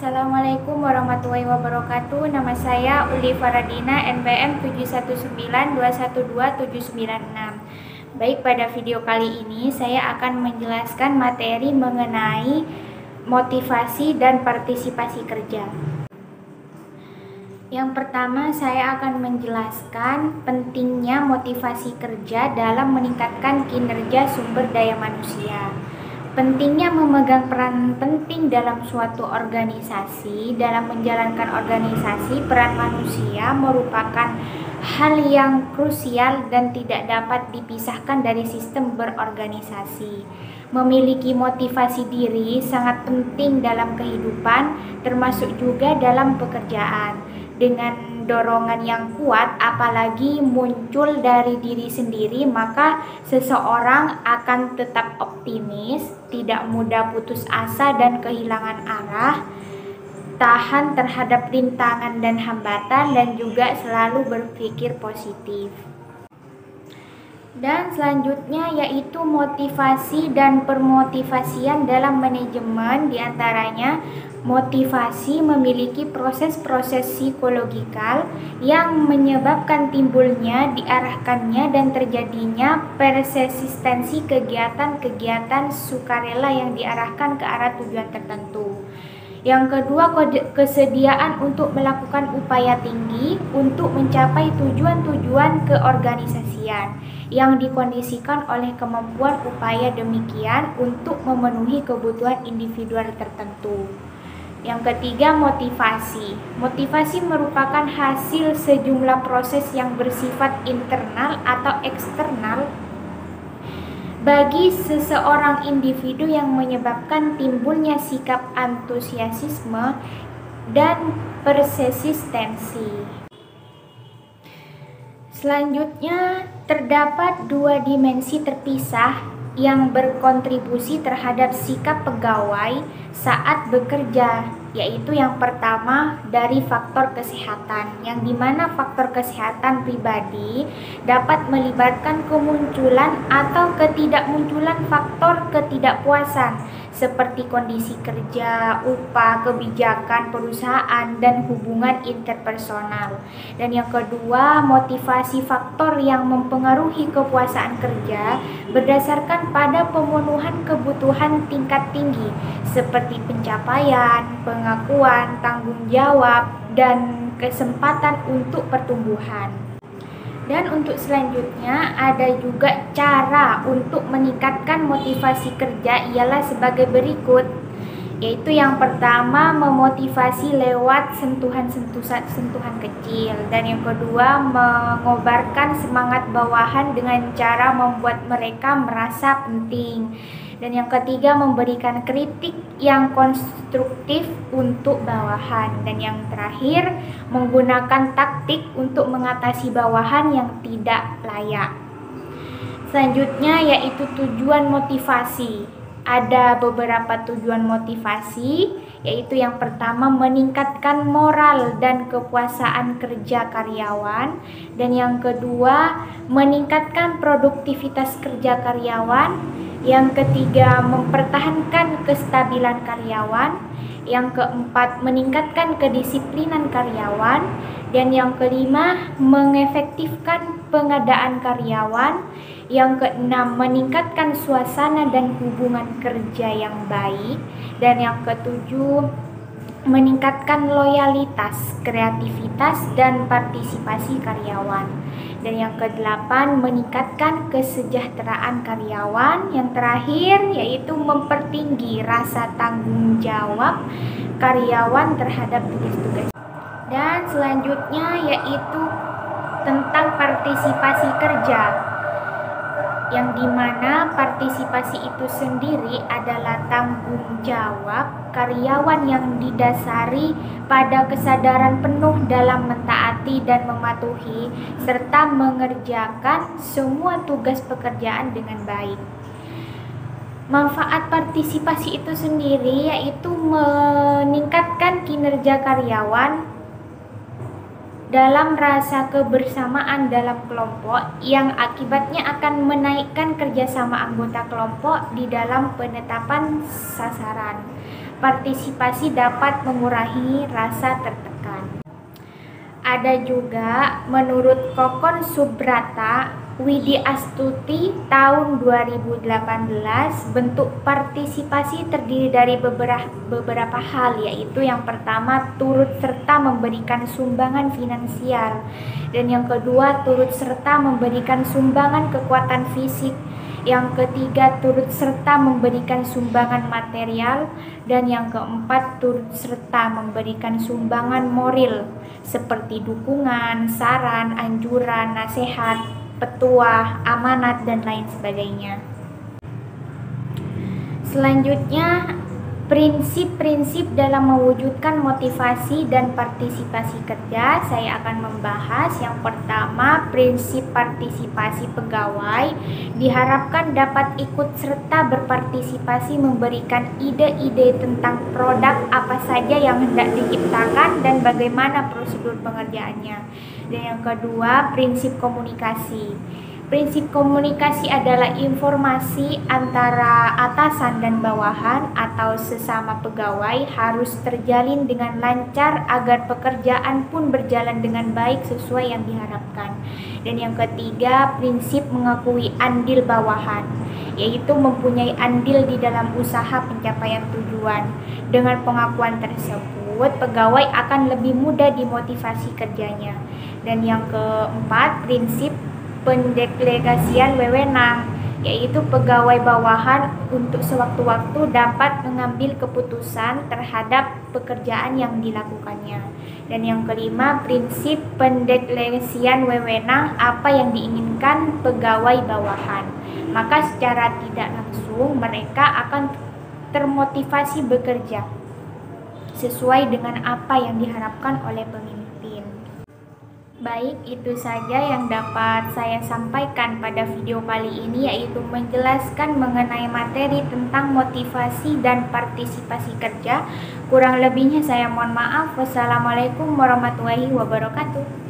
Assalamualaikum warahmatullahi wabarakatuh. Nama saya Uli Faradina, NPM 719212796. Baik, pada video kali ini saya akan menjelaskan materi mengenai motivasi dan partisipasi kerja. Yang pertama, saya akan menjelaskan pentingnya motivasi kerja dalam meningkatkan kinerja sumber daya manusia. Pentingnya memegang peran penting dalam suatu organisasi. Dalam menjalankan organisasi, peran manusia merupakan hal yang krusial dan tidak dapat dipisahkan dari sistem berorganisasi. Memiliki motivasi diri sangat penting dalam kehidupan, termasuk juga dalam pekerjaan. Dengan dorongan yang kuat, apalagi muncul dari diri sendiri, maka seseorang akan tetap optimis, tidak mudah putus asa dan kehilangan arah, tahan terhadap rintangan dan hambatan, dan juga selalu berpikir positif. Dan selanjutnya yaitu motivasi dan permotivasian dalam manajemen. Diantaranya, motivasi memiliki proses-proses psikologikal yang menyebabkan timbulnya, diarahkannya, dan terjadinya persistensi kegiatan-kegiatan sukarela yang diarahkan ke arah tujuan tertentu. Yang kedua, kesediaan untuk melakukan upaya tinggi untuk mencapai tujuan-tujuan keorganisasian yang dikondisikan oleh kemampuan upaya demikian untuk memenuhi kebutuhan individual tertentu. Yang ketiga, motivasi. Motivasi merupakan hasil sejumlah proses yang bersifat internal atau eksternal bagi seseorang individu yang menyebabkan timbulnya sikap antusiasme dan persistensi. Selanjutnya, terdapat dua dimensi terpisah yang berkontribusi terhadap sikap pegawai saat bekerja, yaitu yang pertama dari faktor kesehatan, yang dimana faktor kesehatan pribadi dapat melibatkan kemunculan atau ketidakmunculan faktor ketidakpuasan seperti kondisi kerja, upah, kebijakan perusahaan, dan hubungan interpersonal. Dan yang kedua, motivasi faktor yang mempengaruhi kepuasan kerja berdasarkan pada pemenuhan kebutuhan tingkat tinggi seperti pencapaian, pengakuan, tanggung jawab, dan kesempatan untuk pertumbuhan. Dan untuk selanjutnya ada juga cara untuk meningkatkan motivasi kerja ialah sebagai berikut, yaitu yang pertama memotivasi lewat sentuhan kecil, dan yang kedua mengobarkan semangat bawahan dengan cara membuat mereka merasa penting, dan yang ketiga memberikan kritik yang konstruktif untuk bawahan, dan yang terakhir menggunakan taktik untuk mengatasi bawahan yang tidak layak. Selanjutnya yaitu tujuan motivasi. Ada beberapa tujuan motivasi, yaitu yang pertama meningkatkan moral dan kepuasan kerja karyawan, dan yang kedua meningkatkan produktivitas kerja karyawan, yang ketiga mempertahankan kestabilan karyawan, yang keempat meningkatkan kedisiplinan karyawan, dan yang kelima mengefektifkan pengadaan karyawan, yang keenam meningkatkan suasana dan hubungan kerja yang baik, dan yang ketujuh meningkatkan loyalitas, kreativitas, dan partisipasi karyawan, dan yang kedelapan meningkatkan kesejahteraan karyawan, yang terakhir yaitu mempertinggi rasa tanggung jawab karyawan terhadap tugas-tugas. Dan selanjutnya yaitu tentang partisipasi kerja, yang dimana partisipasi itu sendiri adalah tanggung jawab karyawan yang didasari pada kesadaran penuh dalam mentaati dan mematuhi serta mengerjakan semua tugas pekerjaan dengan baik. Manfaat partisipasi itu sendiri yaitu meningkatkan kinerja karyawan dalam rasa kebersamaan dalam kelompok yang akibatnya akan menaikkan kerjasama anggota kelompok di dalam penetapan sasaran. Partisipasi dapat mengurangi rasa tertekan. Ada juga menurut Kokon Subrata Widi Astuti tahun 2018, bentuk partisipasi terdiri dari beberapa hal, yaitu yang pertama turut serta memberikan sumbangan finansial, dan yang kedua turut serta memberikan sumbangan kekuatan fisik, yang ketiga turut serta memberikan sumbangan material, dan yang keempat turut serta memberikan sumbangan moral seperti dukungan, saran, anjuran, nasihat, petuah, amanat, dan lain sebagainya. Selanjutnya, prinsip-prinsip dalam mewujudkan motivasi dan partisipasi kerja. Saya akan membahas yang pertama, prinsip partisipasi pegawai diharapkan dapat ikut serta berpartisipasi memberikan ide-ide tentang produk apa saja yang hendak diciptakan dan bagaimana prosedur pengerjaannya. Dan yang kedua, prinsip komunikasi. Prinsip komunikasi adalah informasi antara atasan dan bawahan atau sesama pegawai harus terjalin dengan lancar agar pekerjaan pun berjalan dengan baik sesuai yang diharapkan. Dan yang ketiga, prinsip mengakui andil bawahan, yaitu mempunyai andil di dalam usaha pencapaian tujuan. Dengan pengakuan tersebut, pegawai akan lebih mudah dimotivasi kerjanya. Dan yang keempat, prinsip pendelegasian wewenang, yaitu pegawai bawahan untuk sewaktu-waktu dapat mengambil keputusan terhadap pekerjaan yang dilakukannya. Dan yang kelima, prinsip pendelegasian wewenang, apa yang diinginkan pegawai bawahan, maka secara tidak langsung mereka akan termotivasi bekerja sesuai dengan apa yang diharapkan oleh pemimpin. Baik, itu saja yang dapat saya sampaikan pada video kali ini, yaitu menjelaskan mengenai materi tentang motivasi dan partisipasi kerja. Kurang lebihnya saya mohon maaf. Wassalamualaikum warahmatullahi wabarakatuh.